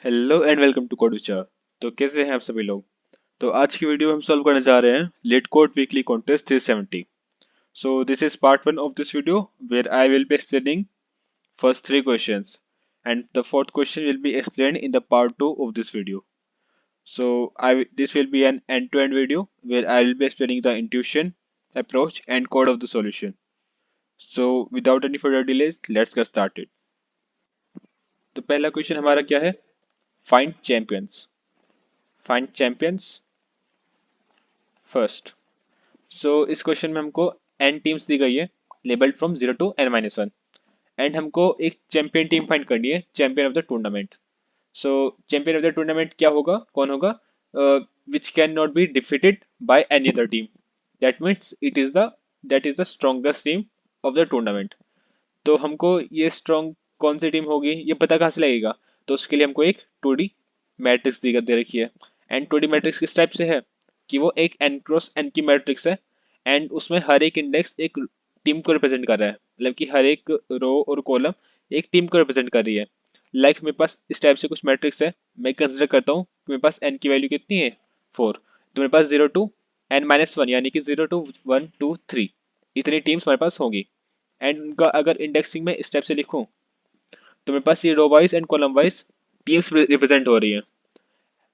Hello and welcome to code Vichar. तो कैसे हैं आप सभी लोग। तो आज की वीडियो हम सॉल्व करने जा रहे हैं LeetCode weekly contest 370। So this is part one of this video where I will be explaining first three questions and the fourth question will be explained in the part 2 of this video. So this will be an end-to-end video where I will be explaining the intuition, approach and code of the solution. So without any further delays, let's get started. तो पहला question हमारा क्या है? Find champions. Find champions first. So इस question में हमको N teams दी गई है labelled from 0 to n-1 and हमको एक चैंपियन टीम फाइंड करनी है, champion of the tournament. So champion of the tournament क्या होगा, कौन होगा? Which can not be defeated by any other team. That means that is the strongest team of the tournament. तो हमको ये strong कौन सी टीम होगी ये पता कहाँ से लगेगा? तो उसके लिए हमको एक 2D मैट्रिक्स दी दे रखी है। एंड 2D मैट्रिक्स किस टाइप से है कि वो एक n क्रॉस n की मैट्रिक्स है एंड उसमें हर एक इंडेक्स एक टीम को रिप्रेजेंट कर रहा है, मतलब कि हर एक रो और कॉलम एक टीम को रिप्रेजेंट कर रही है। लाइक मेरे पास इस टाइप से कुछ मैट्रिक्स है, मैं कंसिडर करता हूँ कि मेरे पास n की वैल्यू कितनी है 4। तो मेरे पास 0 टू n-1 यानी कि 0 टू 1 2 3 इतनी टीम्स हमारे पास होंगी। एंड उनका अगर इंडेक्सिंग में इस टाइप से लिखूं तो मेरे पास ये row wise and column wise teams represent हो रही है।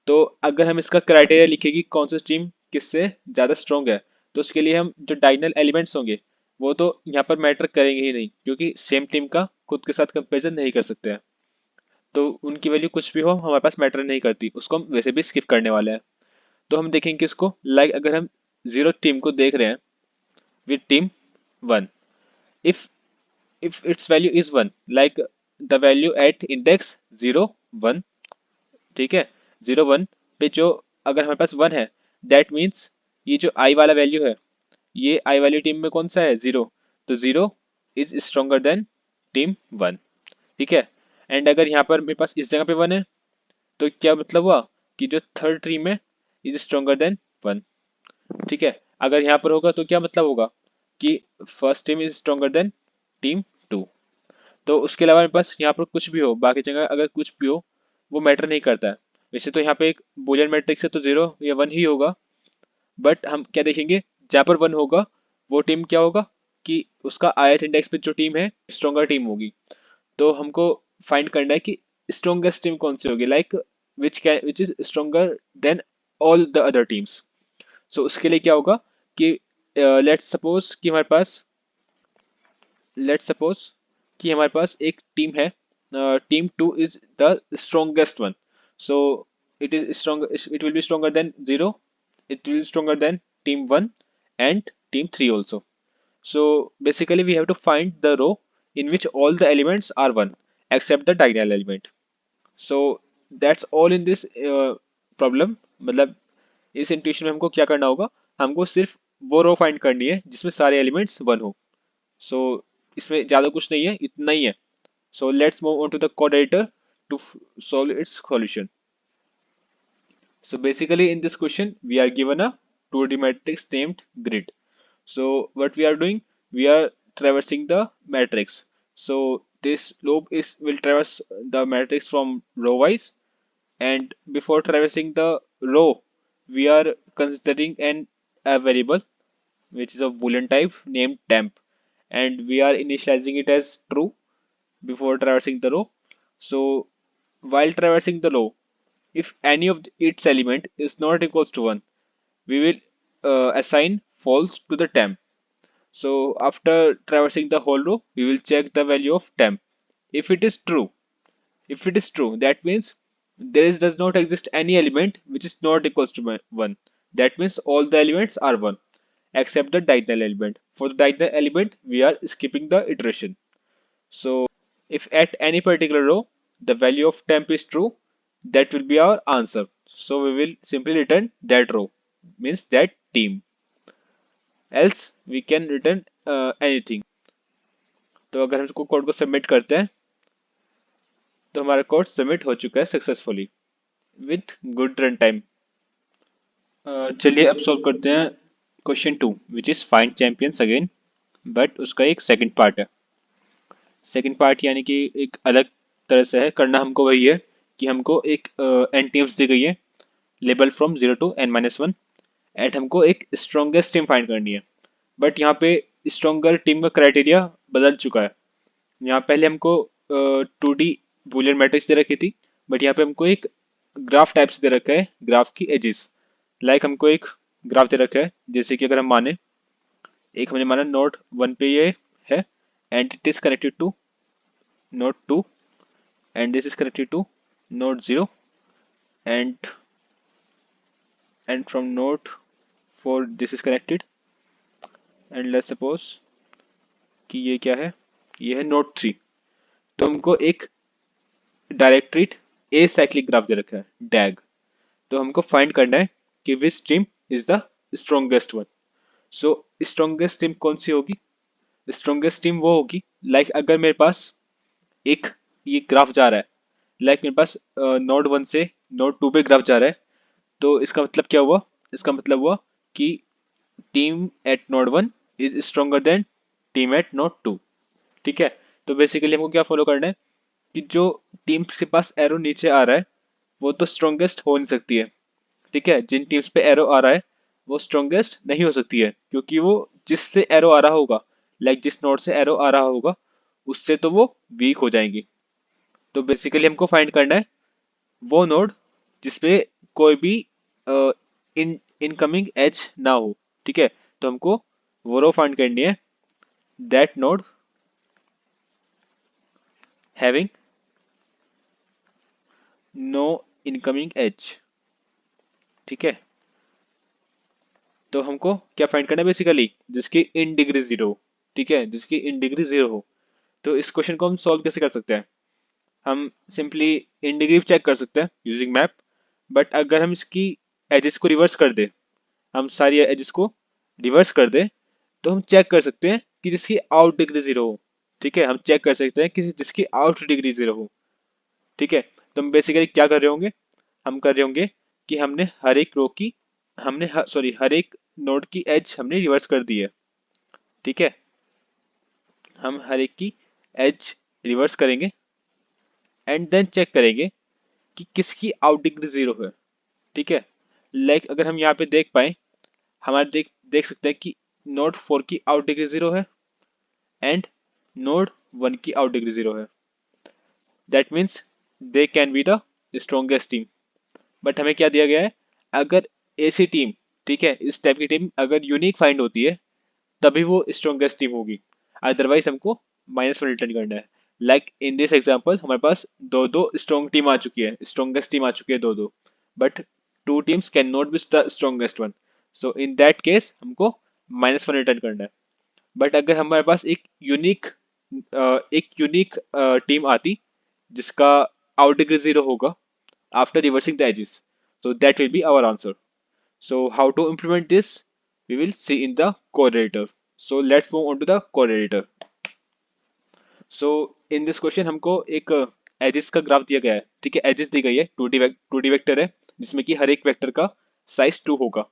तो अगर हम इसका क्राइटेरिया लिखें कि कौन सी टीम किससे ज़्यादा स्ट्रॉन्ग है, तो उसके लिए हम जो डायगोनल एलिमेंट्स होंगे वो तो यहाँ पर मैटर करेंगे ही नहीं, क्योंकि सेम टीम का खुद के साथ कंपेरिजन नहीं कर सकते हैं। तो उनकी वैल्यू कुछ भी हो हमारे पास मैटर नहीं करती, उसको हम वैसे भी स्किप करने वाले हैं। तो हम देखेंगे इसको, लाइक अगर हम जीरो टीम को देख रहे हैं with team 1, if its value is 1, like the value at index 0 1, ठीक है, 0 1 पे जो अगर हमारे पास 1 है, दैट मीन्स ये जो आई वाला वैल्यू है, ये आई वाली टीम में कौन सा है 0, तो 0 इज स्ट्रोंगर देन टीम 1, ठीक है। एंड अगर यहाँ पर मेरे पास इस जगह पे 1 है तो क्या मतलब हुआ कि जो थर्ड टीम है इज स्ट्रोंगर देन 1, ठीक है। अगर यहाँ पर होगा तो क्या मतलब होगा कि first team is stronger then team 2। तो उसके अलावा मेरे पास यहाँ पर कुछ भी हो, बाकी जगह अगर कुछ भी हो वो मैटर नहीं करता है। वैसे तो यहाँ पे एक बुलियन मैट्रिक्स है तो 0 या 1 ही होगा, बट हम क्या देखेंगे, जहाँ पर 1 होगा वो टीम क्या होगा कि उसका ith इंडेक्स पे जो टीम है स्ट्रॉन्गर टीम होगी। तो हमको फाइंड करना है कि स्ट्रॉन्गेस्ट टीम कौन सी होगी, like which is stronger than all the other teams. So उसके लिए क्या होगा कि लेट्स सपोज कि हमारे पास एक टीम है, team 2 is the strongest one. So it will be stronger than 0, it will be stronger than team 1 and team 3 also. So basically we have to find the row in which all the elements are 1 except the diagonal element. So that's all in this problem। मतलब इस intuition में हमको क्या करना होगा, हमको सिर्फ वो रो फाइंड करनी है जिसमें सारे एलिमेंट्स 1 हो। सो इसमें ज़्यादा कुछ नहीं है, इतना ही है। So let's move on to the code editor to solve its solution. So basically in this question we are given a 2D matrix named grid. So what we are doing, we are traversing the matrix. So this loop is will traverse the matrix from row wise, and before traversing the row we are considering an a variable which is of boolean type named temp, and we are initializing it as true before traversing the row. So while traversing the row, if any of its element is not equals to 1, we will assign false to the temp. So after traversing the whole row, we will check the value of temp. If it is true, that means does not exist any element which is not equals to 1. That means all the elements are 1 except the diagonal element. For the diagonal element, we are skipping the iteration. So if at any particular row the value of temp is true, that will be our answer. So we will simply return that row, means that team. Else we can return anything. तो अगर हम इसको code को submit करते हैं तो हमारा code submit हो चुका है successfully with good run time. चलिए अब सॉल्व करते हैं question 2 which is find champions again, but उसका एक सेकंड पार्ट है। सेकंड पार्ट यानी कि एक अलग तरह से है, करना हमको वही है कि हमको एक एन टीम्स दी गई है label from 0 to n-1 and हमको एक स्ट्रॉन्गेस्ट टीम फाइंड करनी है। बट यहाँ पे स्ट्रॉन्गर टीम का क्राइटेरिया बदल चुका है। यहाँ पहले हमको 2D बूलियन मैट्रिक्स दे रखी थी, बट यहाँ पे हमको एक ग्राफ टाइप से दे रखा है, ग्राफ की एजेस। लाइक हमको एक ग्राफ दे रखा है, जैसे कि अगर हम माने एक हमने माना नोड 1 पे ये है and it is connected to node 2 and this is connected to node 0 and from node 4 this is connected and let's suppose कि ये क्या है, ये है नोड 3। तो हमको एक डायरेक्टरीट ए साइक्लिक ग्राफ दे रखा है डैग। तो हमको फाइंड करना है कि विच stream is the strongest one. So strongest stream कौन सी होगी? स्ट्रॉन्गेस्ट स्ट्रीम वो होगी लाइक अगर मेरे पास एक ये ग्राफ जा रहा है, लाइक मेरे पास नोड 1 से नोड 2 पे ग्राफ जा रहा है, तो इसका मतलब क्या हुआ? इसका मतलब हुआ कि team at node 1 is stronger then team at node 2। ठीक है, तो बेसिकली हमको क्या फॉलो करना है कि जो टीम्स के पास एरो नीचे आ रहा है वो तो स्ट्रॉन्गेस्ट हो नहीं सकती है। ठीक है, जिन टीम्स पे एरो आ रहा है वो स्ट्रॉन्गेस्ट नहीं हो सकती है, क्योंकि वो जिससे एरो आ रहा होगा, लाइक जिस नोड से एरो आ रहा होगा उससे तो वो वीक हो जाएंगी। तो बेसिकली हमको फाइंड करना है वो नोड जिसपे कोई भी इन इनकमिंग एज ना हो। ठीक है, तो हमको वो रो फाइंड करनी है that node having no incoming edge. ठीक है, तो हमको क्या फाइंड करना है बेसिकली, जिसकी इन डिग्री 0 हो। ठीक है, जिसकी इन डिग्री 0 हो। तो इस क्वेश्चन को हम सॉल्व कैसे कर सकते हैं? हम सिंपली इन डिग्री चेक कर सकते हैं यूजिंग मैप। बट अगर हम इसकी एजेस को रिवर्स कर दे, हम सारी एजेस को रिवर्स कर दे, तो हम चेक कर सकते हैं कि जिसकी आउट डिग्री 0 हो। ठीक है, हम चेक कर सकते हैं कि जिसकी आउट डिग्री 0 हो। ठीक है, तो हम बेसिकली क्या कर रहे होंगे? हम कर रहे होंगे कि हमने हर एक रो की हमने सॉरी हर एक नोड की एज हमने रिवर्स कर दी है। ठीक है, हम हर एक की एज रिवर्स करेंगे एंड देन चेक करेंगे कि किसकी आउट डिग्री 0 है। ठीक है, लाइक अगर हम यहाँ पे देख पाए, हमारे देख देख सकते हैं कि नोड 4 की आउट डिग्री 0 है एंड नोड 1 की आउट डिग्री 0 है। That means they can be the strongest team. But हमें क्या दिया गया है? अगर ऐसी टीम, ठीक है, इस टाइप की टीम अगर यूनिक फाइंड होती है तभी वो स्ट्रॉन्गेस्ट टीम होगी, अदरवाइज हमको -1 रिटर्न करना है। लाइक इन दिस एग्जाम्पल हमारे पास दो दो स्ट्रॉन्ग टीम आ चुकी है, स्ट्रॉन्गेस्ट टीम आ चुकी है दो दो, but two teams can not be the strongest one. So in that case हमको -1 रिटर्न करना है। बट अगर हमारे पास एक यूनिक टीम आती जिसका आउट डिग्री 0 होगा after reversing the edges, so that will be our answer. So how to implement this we will see in the correlator. So let's move on to the correlator. So in this question हमको एक edges का graph दिया गया है। ठीक है, edges दी गई है, 2D वेक्टर है जिसमें कि हर एक वेक्टर का साइज 2 होगा।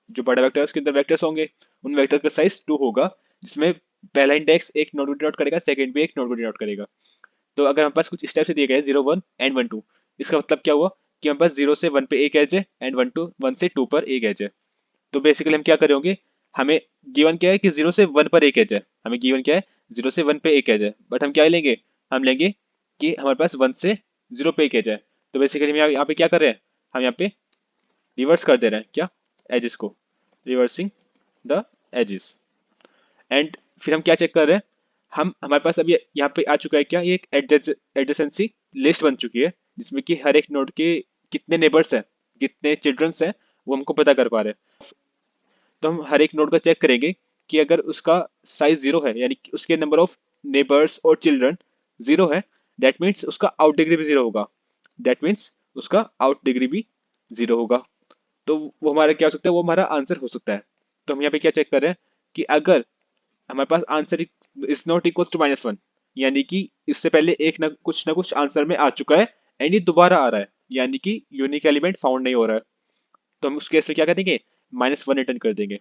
जो बड़ा वेक्टर है उसके अंदर वेक्टर्स होंगे, उन वेक्टर का साइज 2 होगा, जिसमें पहला इंडेक्स एक नोड को डिनोट करेगा, सेकंड भी एक नोड को डिनोट करेगा। तो अगर हमारे पास कुछ स्टेप से दिए गए 0 1 एंड 1 2, इसका मतलब क्या हुआ कि हमारे पास 0 से 1 पे एक एज है एंड 1 से 2 पर एक एज है। तो बेसिकली हम क्या करेंगे, हमें गिवन क्या है कि 0 से 1 पर एक एज है, हमें गिवन क्या है 0 से 1 पे एक एज है, बट हम क्या लेंगे, हम लेंगे कि हमारे पास 1 से 0 पे एक एज है। तो बेसिकली हम यहाँ पे क्या कर रहे हैं, हम यहाँ पे रिवर्स कर दे रहे हैं क्या, एजेस को, रिवर्सिंग द एजेस। एंड फिर हम क्या चेक कर रहे हैं, हम हमारे पास अभी यहाँ पे आ चुका है क्या, ये एक एडजेसेंसी लिस्ट बन चुकी है जिसमें कि हर एक नोड के कितने नेबर्स हैं, कितने चिल्ड्रंस हैं, वो हमको पता कर पा रहे हैं। तो हम हर एक नोड का चेक करेंगे कि अगर उसका साइज 0 है, यानी कि उसके नंबर ऑफ नेबर्स और चिल्ड्रन 0 है, दैट मीन्स उसका आउट डिग्री भी 0 होगा, दैट मीन्स उसका आउट डिग्री भी 0 होगा। तो वो हमारा क्या हो सकता है, वो हमारा आंसर हो सकता है। तो हम यहाँ पे क्या चेक कर रहे हैं कि अगर हमारे पास answer is not equal to -1, यानी कि इससे पहले एक ना कुछ आंसर में आ चुका है एंड ये दोबारा आ रहा है, यानी कि यूनिक एलिमेंट फाउंड नहीं हो रहा है, तो हम उस केस में क्या करेंगे, -1 रिटर्न कर देंगे।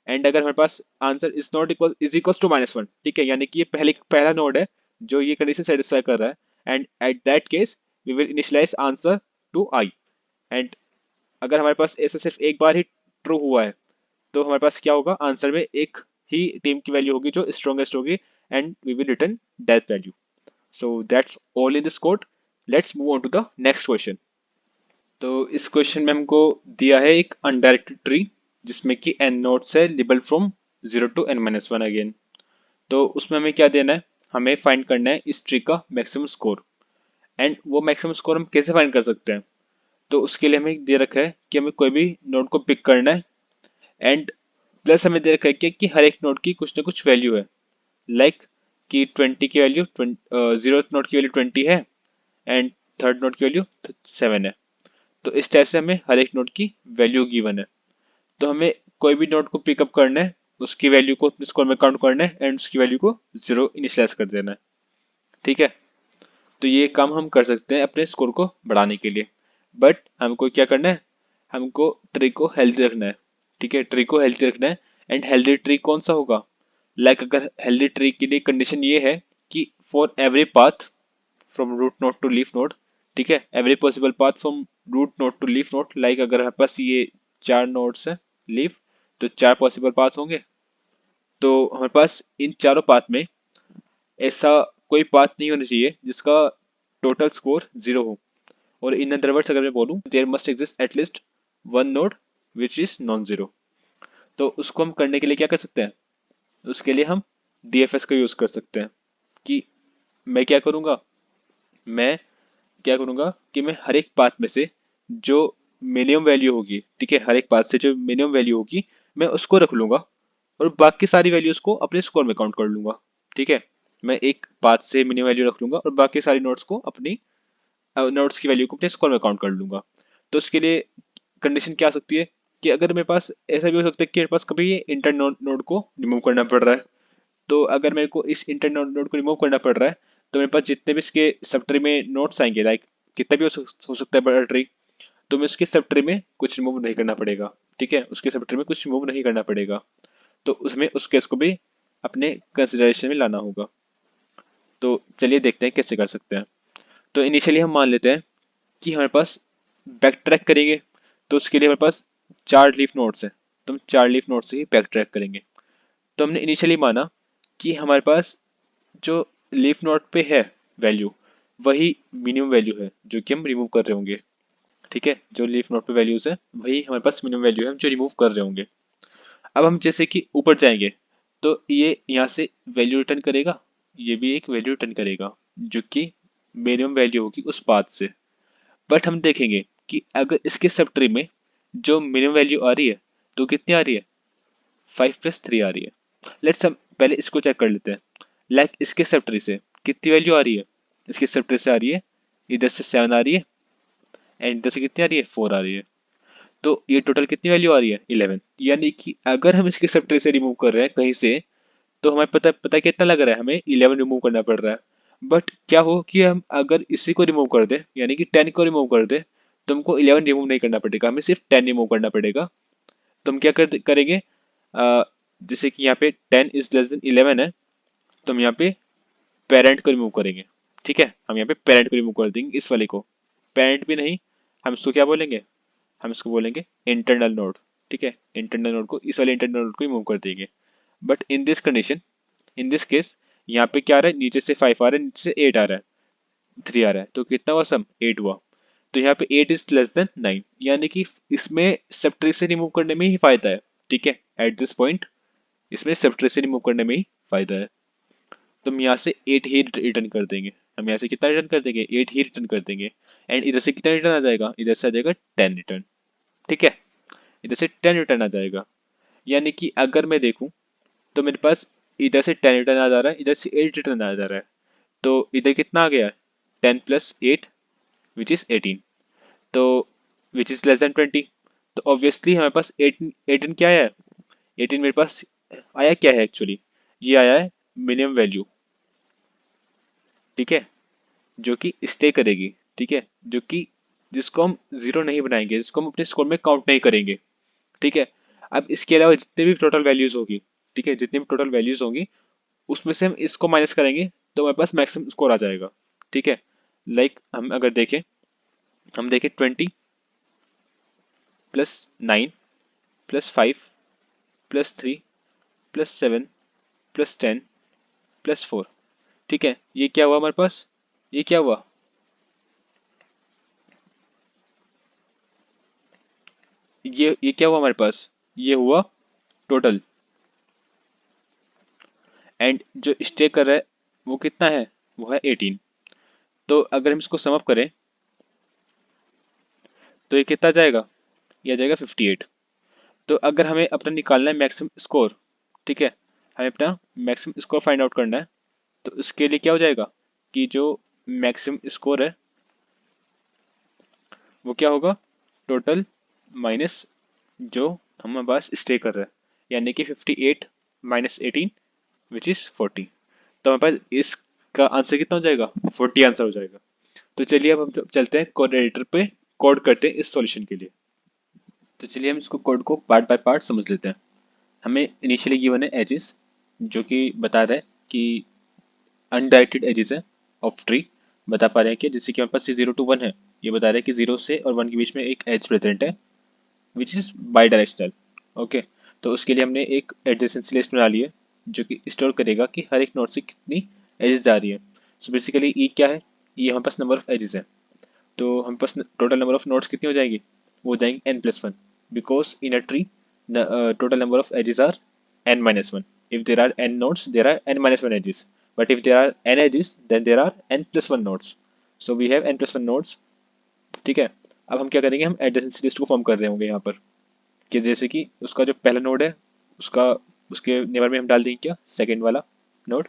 एंड अगर हमारे पास आंसर इज इक्वल टू -1, ठीक है, यानी कि ये पहला नोड है जो ये कंडीशन सेटिस्फाई कर रहा है, and at that case we will initialize answer to i. And अगर हमारे पास ऐसा सिर्फ एक बार ही ट्रू हुआ है तो हमारे पास क्या होगा, आंसर में एक ही टीम की वैल्यू होगी जो स्ट्रॉन्गेस्ट होगी, and we will return that value. So that's all in this code. Let's move on to the next question. तो इस क्वेश्चन में हमको दिया है एक अनडायरेक्टेड ट्री जिसमें कि n नोड्स है label from 0 to n-1 again. तो उसमें हमें क्या देना है, हमें फाइंड करना है इस ट्री का मैक्सिमम स्कोर। एंड वो मैक्सिमम स्कोर हम कैसे फाइंड कर सकते हैं, तो उसके लिए हमें दे रखा है कि हमें कोई भी नोड को पिक करना है, एंड प्लस हमें दे रखा है कि हर एक नोड की कुछ ना कुछ वैल्यू है। लाइक कि 20 की वैल्यू 0 नोड की वैल्यू 20 है, एंड थर्ड नोड की वैल्यू 7 है। तो इस टाइप से हमें हर एक नोड की वैल्यू गिवन है। तो हमें कोई भी नोड को पिकअप करना है, उसकी वैल्यू को अपने स्कोर में काउंट करना है, एंड उसकी वैल्यू को 0 इनिशियलाइज कर देना है। ठीक है, तो ये काम हम कर सकते हैं अपने स्कोर को बढ़ाने के लिए। बट हमको क्या करना है, हमको ट्री को हेल्दी रखना है। ठीक है, ट्री को हेल्दी रखना है। एंड हेल्दी ट्री कौन सा होगा, लाइक अगर हेल्दी ट्री के लिए कंडीशन ये है कि for every path from root node to leaf node, ठीक है, every possible path from root node to leaf node, like अगर हमारे पास ये 4 नोड्स है लीफ, तो 4 पॉसिबल पाथ होंगे। तो हमारे पास इन चारों पाथ में ऐसा कोई पाथ नहीं होना चाहिए जिसका टोटल स्कोर 0 हो। और इन अदर वर्ड्स अगर मैं बोलूँ, there must exist at least one node which is non zero. तो उसको हम करने के लिए क्या कर सकते हैं, उसके लिए हम डीएफएस का यूज कर सकते हैं। कि मैं क्या करूँगा, मैं क्या करूँगा कि मैं हर एक पाथ में से जो मिनिमम वैल्यू होगी, ठीक है, हर एक पाथ से जो मिनिमम वैल्यू होगी मैं उसको रख लूंगा, और बाकी सारी वैल्यूज को अपने स्कोर में काउंट कर लूंगा। ठीक है, मैं एक पाथ से मिनिमम वैल्यू रख लूंगा और बाकी सारी नोट्स को अपनी नोट्स की वैल्यू को अपने स्कोर में काउंट कर लूंगा। तो उसके लिए कंडीशन क्या हो सकती है कि अगर मेरे पास ऐसा भी हो सकता है कि मेरे पास कभी ये इंटर नोड को रिमूव करना पड़ रहा है। तो अगर मेरे को इस इंटर नोड को रिमूव करना पड़ रहा है, तो मेरे पास जितने भी इसके सब ट्री में नोट्स आएंगे, लाइक कितना भी हो सकता है बड़ा ट्री, तो मैं उसके सब ट्री में कुछ रिमूव नहीं करना पड़ेगा। ठीक है, उसके सब ट्री में कुछ रिमूव नहीं करना पड़ेगा। तो उसमें उस केस को भी अपने कंसिडरेशन में लाना होगा। तो चलिए देखते हैं कैसे कर सकते हैं। तो इनिशियली हम मान लेते हैं कि हमारे पास बैक ट्रैक करेंगे, तो उसके लिए हमारे पास 4 लीफ नोड्स हैं, तो हम 4 लीफ नोड से ही बैक ट्रैक करेंगे। तो हमने इनिशियली माना कि हमारे पास जो लीफ नोड पे है वैल्यू, वही मिनिमम वैल्यू है जो कि हम रिमूव कर रहे होंगे। ठीक है, जो लीफ नोड पे वैल्यूज है वही हमारे पास मिनिमम वैल्यू है जो रिमूव कर रहे होंगे। अब हम जैसे कि ऊपर जाएंगे तो ये यहाँ से वैल्यू रिटर्न करेगा, ये भी एक वैल्यू रिटर्न करेगा जो कि मिनिमम वैल्यू होगी उस पाथ से। बट हम देखेंगे कि अगर इसके सब ट्री में जो मिनिमम वैल्यू आ रही है तो कितनी आ रही है, 5 + 3 आ रही है। लेट्स हम पहले इसको चेक कर लेते हैं। लाइक इसके सब ट्री से कितनी वैल्यू आ रही है, इसके सब ट्री से आ रही है, इधर से 7 आ रही है, एंड इधर से कितनी आ रही है, 4 आ रही है। तो ये टोटल कितनी वैल्यू आ रही है, 11। यानी कि अगर हम इसके सब ट्री से रिमूव कर रहे हैं कहीं से, तो हमें पता पता कितना लग रहा है, हमें 11 रिमूव करना पड़ रहा है। बट क्या हो कि हम अगर इसी को रिमूव कर दें, यानी कि 10 को रिमूव कर दें, तो हमको 11 रिमूव नहीं करना पड़ेगा, हमें सिर्फ 10 रिमूव करना पड़ेगा। तो हम क्या करेंगे, जैसे कि यहाँ पे 10 इज लेस देन 11 है, तो हम यहाँ पे पेरेंट को रिमूव करेंगे। ठीक है, हम यहाँ पे पेरेंट को रिमूव कर देंगे, इस वाले को। पेरेंट भी नहीं, हम इसको क्या बोलेंगे, हम इसको बोलेंगे इंटरनल नोड। ठीक है, इंटरनल नोड को, इस वाले इंटरनल नोड को रिमूव कर देंगे। But in this condition, in this case, यहाँ पे क्या आ रहा है, नीचे से 5 आ रहा है, नीचे से 8 आ रहा है, 3 आ रहा है, तो कितना हुआ सम, 8 हुआ। तो यहाँ पे 8 इज लेस देन 9, यानी कि इसमें सब ट्री से रिमूव करने में ही फायदा है। ठीक है, एट दिस पॉइंट इसमें सब ट्री से रिमूव करने में ही फायदा है। तो हम यहाँ से 8 ही रिटर्न कर देंगे, हम यहाँ से कितना रिटर्न कर देंगे, 8 ही रिटर्न कर देंगे। एंड इधर से कितना रिटर्न आ जाएगा, इधर से आ जाएगा 10 रिटर्न। ठीक है, इधर से 10 रिटर्न आ जाएगा। यानी कि अगर मैं देखूं तो मेरे पास इधर से 10 रिटर्न आ जा रहा है, इधर से 8 रिटर्न आ जा रहा है। तो इधर कितना आ गया, 10 + 8 विच इज 18। तो विच इज लेस देन 20। तो ऑब्वियसली हमारे पास 18 क्या है, 18 मेरे पास आया क्या है एक्चुअली, ये आया है मिनिमम वैल्यू। ठीक है, जो कि स्टे करेगी। ठीक है, जो कि जिसको हम जीरो नहीं बनाएंगे, जिसको हम अपने स्कोर में काउंट नहीं करेंगे। ठीक है, अब इसके अलावा जितने भी टोटल वैल्यूज होगी, ठीक है, जितनी भी टोटल वैल्यूज होंगी उसमें से हम इसको माइनस करेंगे तो हमारे पास मैक्सिमम स्कोर आ जाएगा। ठीक है, लाइक हम अगर देखें, हम देखें 20 plus 9 plus 5 plus 3 plus 7 plus 10 plus 4। ठीक है, ये क्या हुआ हमारे पास, ये क्या हुआ, ये क्या हुआ हमारे पास, ये हुआ टोटल। एंड जो स्टे कर रहा है वो कितना है, वो है 18। तो अगर हम इसको समअप करें तो ये कितना जाएगा, ये आ जाएगा 58। तो अगर हमें अपना निकालना है मैक्सिमम स्कोर, ठीक है, हमें अपना मैक्सिमम स्कोर फाइंड आउट करना है, तो उसके लिए क्या हो जाएगा कि जो मैक्सिमम स्कोर है वो क्या होगा, टोटल माइनस जो हमारे पास स्टे कर रहा है, यानी कि 58 माइनस 18 विच इज़ 40। तो हमारे पास इसका आंसर कितना हो जाएगा, 40 आंसर हो जाएगा। तो चलिए अब हम चलते हैं कोड एडिटर पे, कोड करते हैं इस सॉल्यूशन के लिए। तो चलिए हम इसको कोड को पार्ट बाय पार्ट समझ लेते हैं। हमें इनिशियली गिवन है एजेस, जो कि बता रहा है कि अनडायरेक्टेड एजेस है ऑफ ट्री। बता पा रहे हैं कि जैसे कि हमारे पास 0 to 1 है, ये बता रहा है कि 0 से और 1 के बीच में एक एज प्रेजेंट है which is by directional. Okay, तो उसके लिए हमने एक एडजेसेंसी लिस्ट बना ली है जो कि स्टोर करेगा कि हर एक नोड से कितनी एजेस जा रही है। सो बेसिकली ई क्या है, ये हमारे पास नंबर ऑफ एजेस है। तो हमारे पास टोटल नंबर ऑफ नोड्स कितनी हो जाएगी, वो हो जाएंगी n+1, because in a tree total number of edges are n-1. If there are n nodes, there are n-1 edges. But if there are n edges, then there are n+1 nodes. So we have n+1 nodes. ठीक है, अब हम क्या करेंगे, हम adjacency list को form कर रहे होंगे यहाँ पर कि जैसे कि उसका जो पहला नोड है उसका, उसके नेबर में हम डाल देंगे क्या, सेकंड वाला नोड।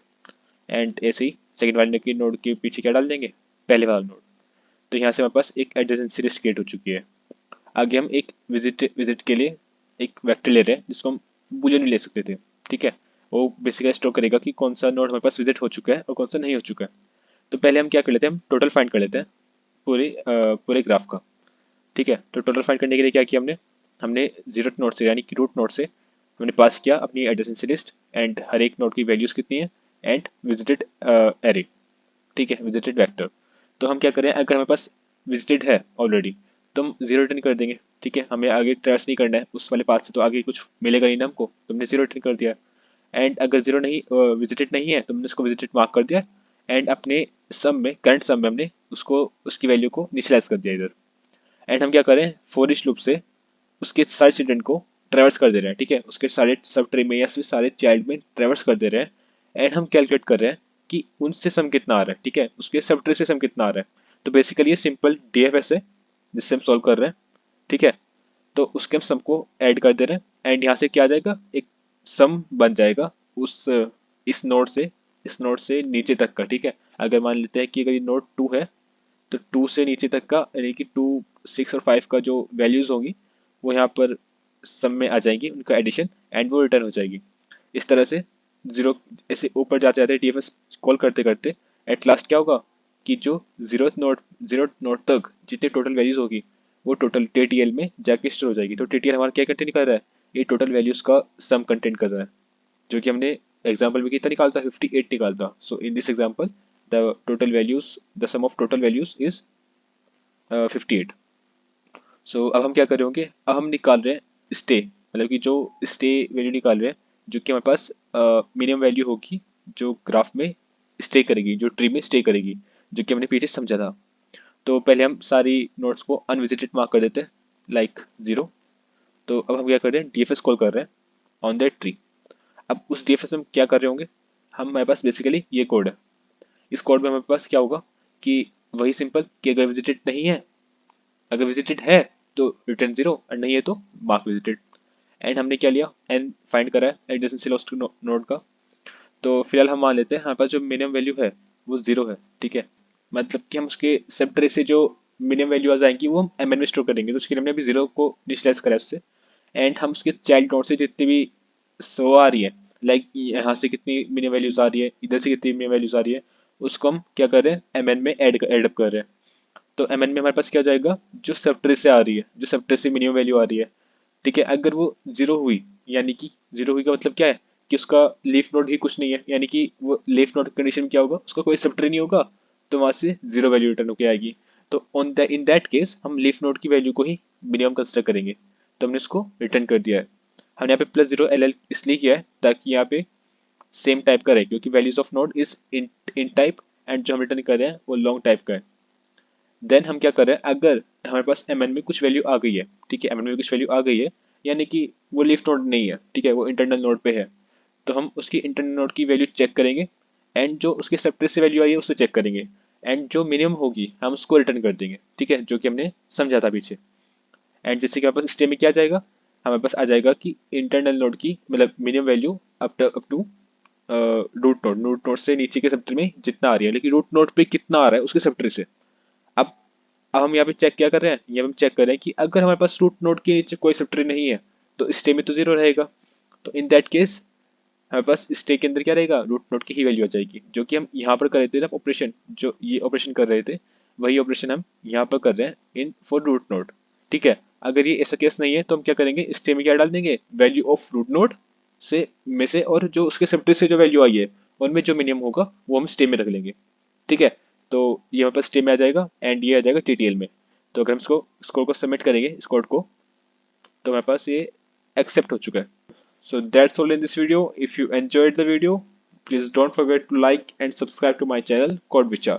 एंड ऐसे ही सेकंड वाले के नोड के पीछे क्या डाल देंगे, पहले वाला नोड। तो यहाँ से हमारे पास एक एडजेसेंसी लिस्ट क्रिएट हो चुकी है। आगे हम एक विजिट के लिए एक वेक्टर ले रहे हैं जिसको हम बूलियन भी ले सकते थे। ठीक है, वो बेसिकली स्टोर करेगा कि कौन सा नोड हमारे पास विजिट हो चुका है और कौन सा नहीं हो चुका है। तो पहले हम क्या कर लेते हैं, हम टोटल फाइंड कर लेते हैं पूरे ग्राफ का। ठीक है, तो टोटल फाइंड करने के लिए क्या किया हमने, हमने जीरो नोड से यानी कि रूट नोड से हमने पास किया अपनी एडजेसेंसी लिस्ट एंड हर एक नोड की वैल्यूज कितनी है एंड विजिटेड एरे। ठीक है, विजिटेड वेक्टर। तो हम क्या करें, अगर हमारे पास विजिटेड है ऑलरेडी तो हम जीरो रिटर्न कर देंगे। ठीक है, हमें आगे ट्रेवल्स नहीं करना है उस वाले पाथ से, तो आगे कुछ मिलेगा नहीं ना हमको, तो हमने जीरो रिटर्न कर दिया। एंड अगर जीरो नहीं विजिटेड नहीं है तो हमने उसको विजिटेड मार्क कर दिया। एंड अपने सम में, करंट सम में हमने उसको उसकी वैल्यू को इनिशियलाइज कर दिया इधर। एंड हम क्या करें, फॉर ईच लूप से उसके सारे चिल्ड्रन को ट्रेवर्स कर दे रहे हैं। ठीक है, उसके सारे सब ट्री में या फिर सारे चाइल्ड में ट्रेवर्स कर दे रहे हैं। एंड हम कैलकुलेट कर रहे हैं कि उनसे सम कितना आ रहा है। ठीक है, उसके सब ट्री से सम कितना आ रहा है। तो बेसिकली ये सिंपल डीएफएस है जिससे हम सॉल्व कर रहे हैं। ठीक है, तो उसके हम सम को ऐड कर दे रहे हैं एंड यहाँ से क्या आ जाएगा, एक सम बन जाएगा उस इस नोड से, इस नोड से नीचे तक का। ठीक है, अगर मान लेते हैं कि अगर ये नोड 2 है तो 2 से नीचे तक का यानी कि 2, 6 और 5 का जो वैल्यूज होंगी वो यहाँ पर सम में आ जाएगी, उनका एडिशन एंड वो रिटर्न हो जाएगी। इस तरह से जीरो ऐसे ऊपर जाते जाते टीएफएस कॉल करते करते एट लास्ट क्या होगा कि जो जीरो नोट तक जितने टोटल वैल्यूज होगी वो टोटल टीटीएल में जाके स्टोर हो जाएगी। तो टीटीएल हमारा क्या कंटेंट कर रहा है, ये टोटल वैल्यूज का सम कंटेंट कर रहा है, जो कि हमने एग्जाम्पल में कितना निकालता, 58 निकालता। So in this example the sum of total values is 58। So अब हम क्या कर रहे होंगे, अब हम निकाल रहे हैं स्टे, मतलब कि जो स्टे वैल्यू निकाल रहे हैं जो कि हमारे पास मिनिमम वैल्यू होगी जो ग्राफ में स्टे करेगी, जो ट्री में स्टे करेगी, जो कि हमने पीछे समझा था। तो पहले हम सारी नोट्स को अनविजिटेड मार्क कर देते हैं लाइक 0। तो अब हम क्या कर रहे हैं, डीएफएस कॉल कर रहे हैं ऑन दैट ट्री। अब उस डीएफएस में हम क्या कर रहे होंगे, हम हमारे पास बेसिकली ये कोड है। इस कोड में हमारे पास क्या होगा कि वही सिंपल कि अगर विजिटेड नहीं है, अगर विजिटेड है तो रिटर्न 0 और नहीं है तो मार्क विजिटेड। एंड हमने क्या लिया, एन फाइंड करा है एडजेसेंसी लॉस्ट नोड का। तो फिलहाल हम मान लेते हैं हमारे पास जो मिनिमम वैल्यू है वो 0 है। ठीक है, मतलब कि हम उसके सब ट्रे से जो मिनिमम वैल्यू आ जाएंगी वो हम एमएन में स्टोर करेंगे। तो उसके लिए हमने अभी 0 को इनिशियलाइज करा है उससे। एंड हम उसके चाइल्ड नोड से जितनी भी सो आ रही है, लाइक यहाँ से कितनी मिनिमम वैल्यूज आ रही है, इधर से कितनी मिनिमम वैल्यूज आ रही है, उसको हम क्या कर रहे हैं, एमएन में एडअप कर रहे हैं। तो एमएन में हमारे पास क्या हो जाएगा, जो सब ट्रे से आ रही है, जो सब ट्रे से मिनिमम वैल्यू आ रही है। ठीक है, अगर वो 0 हुई, यानी कि 0 हुई का मतलब क्या है कि उसका लीफ नोड ही कुछ नहीं है, यानी कि वो लीफ नोड कंडीशन में क्या होगा, उसका कोई सब ट्री नहीं होगा, तो वहां से जीरो वैल्यू रिटर्न होकर आएगी। तो on the in that case हम लीफ नोड की वैल्यू को ही मिनिमम कंसिडर करेंगे। तो हमने इसको रिटर्न कर दिया है। हमने यहाँ पे प्लस जीरो एल एल इसलिए किया है ताकि यहाँ पे सेम टाइप का रहे, क्योंकि values of node is in type and जो हम रिटर्न कर रहे हैं वो लॉन्ग टाइप का है। देन हम क्या कर रहे हैं, अगर हमारे पास एम एन में कुछ वैल्यू आ गई है, ठीक है, एम एन में कुछ वैल्यू आ गई है, यानी कि वो लीफ नोड नहीं है, ठीक है, वो इंटरनल नोड पे है, तो हम उसकी इंटरनल नोड की वैल्यू चेक करेंगे एंड जो उसके सबट्रेस से वैल्यू आई है उससे चेक करेंगे एंड जो मिनिमम होगी हम उसको रिटर्न कर देंगे, ठीक है, जो कि हमने समझा था पीछे। एंड जैसे कि हमारे पास स्टेम में क्या आ जाएगा, हमारे पास आ जाएगा कि इंटरनल नोड की मतलब minimum value up to root node से नीचे के सेक्टर में जितना आ रही है, लेकिन रूट नोड पे कितना आ रहा है उसके सेक्टर से। अब अब हम यहाँ पे चेक क्या कर रहे हैं, यहाँ पे हम चेक कर रहे हैं कि अगर हमारे पास रूट नोड के नीचे कोई सेक्टर नहीं है तो स्टे में तो जीरो रहेगा। तो इन दैट केस हमारे पास स्टे के अंदर क्या रहेगा, रूट नोड की ही वैल्यू आ जाएगी, जो कि हम यहाँ पर कर रहे थे ना ऑपरेशन, जो ये ऑपरेशन कर रहे थे वही ऑपरेशन हम यहाँ पर कर रहे हैं इन फॉर रूट नोड, ठीक है। अगर ये ऐसा केस नहीं है तो हम क्या करेंगे, स्टे में क्या डाल देंगे, वैल्यू ऑफ रूट नोड से में से, और जो उसके सेप्टर से जो वैल्यू आई है उनमें जो मिनिमम होगा वो हम स्टे में रख लेंगे, ठीक है। तो ये हमारे पास स्टे में आ जाएगा एंड ये आ जाएगा टीटीएल में। तो अगर हम इसको स्कोर को सबमिट करेंगे इस कोड को, तो हमारे पास ये एक्सेप्ट हो चुका है। So that's all in this video. If you enjoyed the video, please don't forget to like and subscribe to my channel Code Vichar.